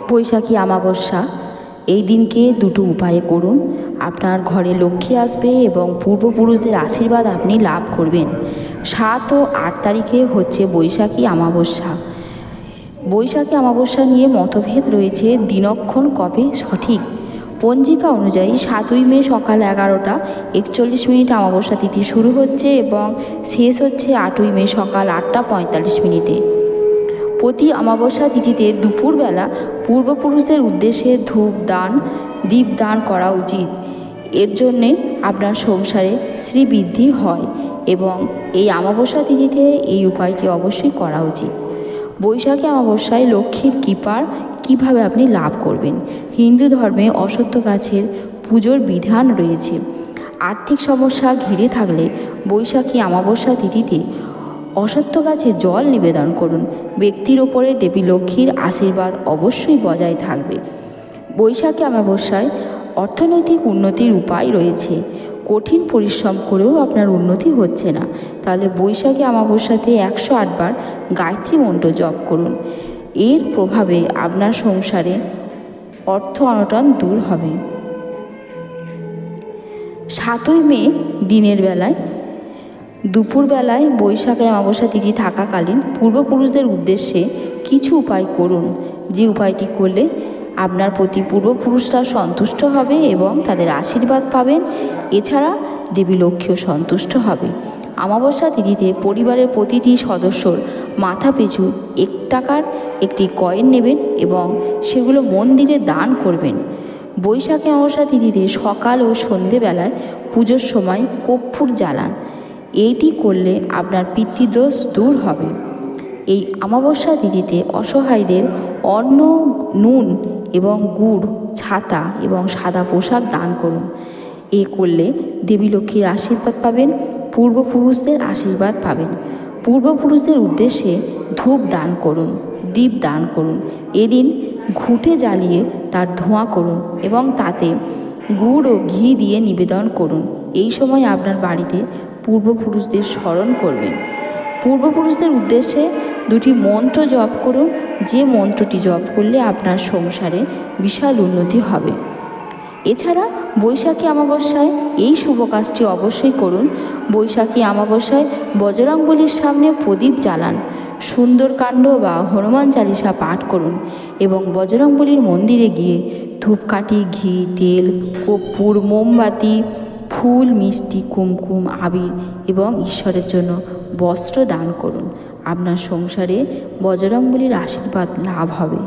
বৈশাখী অমাবস্যা, এই দিনকে দুটো উপায়ে করুন। আপনার ঘরে লক্ষ্মী আসবে এবং পূর্বপুরুষদের আশীর্বাদ আপনি লাভ করবেন। 7 ও 8 তারিখে হচ্ছে বৈশাখী অমাবস্যা। বৈশাখী অমাবস্যা নিয়ে মতভেদ রয়েছে দিনক্ষণ কবে সঠিক। পঞ্জিকা অনুযায়ী 7ই মে সকাল 11টা 41 অমাবস্যা তিথি শুরু হচ্ছে এবং শেষ হচ্ছে 8ই মে সকাল 8টা 45 মিনিটে। প্রতি অমাবস্যা তিথিতে দুপুরবেলা পূর্বপুরুষদের উদ্দেশ্যে ধূপ দান, দীপ দান করা উচিত। এর জন্যে আপনার সংসারে শ্রীবৃদ্ধি হয় এবং এই অমাবস্যা তিথিতে এই উপায়টি অবশ্যই করা উচিত। বৈশাখী অমাবস্যায় লক্ষ্মীর কৃপার কিভাবে আপনি লাভ করবেন। হিন্দু ধর্মে অশ্বত্থ গাছের পুজোর বিধান রয়েছে। আর্থিক সমস্যা ঘিরে থাকলে বৈশাখী অমাবস্যা তিথিতে অশ্বত্থ গাছে জল নিবেদন করুন। ব্যক্তির ওপরে দেবী লক্ষ্মীর আশীর্বাদ অবশ্যই বজায় থাকবে। বৈশাখী অমাবস্যায় অর্থনৈতিক উন্নতির উপায় রয়েছে। কঠিন পরিশ্রম করেও আপনার উন্নতি হচ্ছে না, তাহলে বৈশাখী অমাবস্যাতে 108 বার গায়ত্রী মন্ত্র জপ করুন। এর প্রভাবে আপনার সংসারে অর্থ অনটন দূর হবে। 7ই মে দিনের বেলায় দুপুরবেলায় বৈশাখী অমাবস্যা তিথি থাকাকালীন পূর্বপুরুষদের উদ্দেশ্যে কিছু উপায় করুন, যে উপায়টি করলে আপনার প্রতি পূর্বপুরুষরা সন্তুষ্ট হবে এবং তাদের আশীর্বাদ পাবেন। এছাড়া দেবী লক্ষ্মীও সন্তুষ্ট হবে। অমাবস্যা তিথিতে পরিবারের প্রতিটি সদস্যর মাথা পিছু 1 টাকার একটি কয়েন নেবেন এবং সেগুলো মন্দিরে দান করবেন। বৈশাখী অমাবস্যা তিথিতে সকাল ও সন্ধেবেলায় পুজোর সময় কর্পূর জ্বালান। এইটি করলে আপনার পিতৃদোষ দূর হবে। এই অমাবস্যা তিথিতে অসহায়দের অন্ন, নুন এবং গুড়, ছাতা এবং সাদা পোশাক দান করুন। এ করলে দেবী লক্ষ্মীর আশীর্বাদ পাবেন, পূর্বপুরুষদের আশীর্বাদ পাবেন। পূর্বপুরুষদের উদ্দেশ্যে ধূপ দান করুন, দীপ দান করুন। এদিন ঘুঁটে জ্বালিয়ে তার ধোঁয়া করুন এবং তাতে গুড় ও ঘি দিয়ে নিবেদন করুন। এই সময় আপনার বাড়িতে পূর্বপুরুষদের স্মরণ করবেন। পূর্বপুরুষদের উদ্দেশ্যে 2টি মন্ত্র জপ করুন, যে মন্ত্রটি জপ করলে আপনার সংসারে বিশাল উন্নতি হবে। এছাড়া বৈশাখী অমাবস্যায় এই শুভ কাজটি অবশ্যই করুন। বৈশাখী অমাবস্যায় বজরংবলীর সামনে প্রদীপ জ্বালান, সুন্দরকাণ্ড বা হনুমান চালিসা পাঠ করুন এবং বজরংবলীর মন্দিরে গিয়ে ধূপকাঠি, ঘি, তেল, কর্পূর, মোমবাতি, ফুল, মিষ্টি, কুমকুম, আবির এবং ঈশ্বরের জন্য বস্ত্র দান করুন। আপনার সংসারে বজরংবলীর আশীর্বাদ লাভ হবে।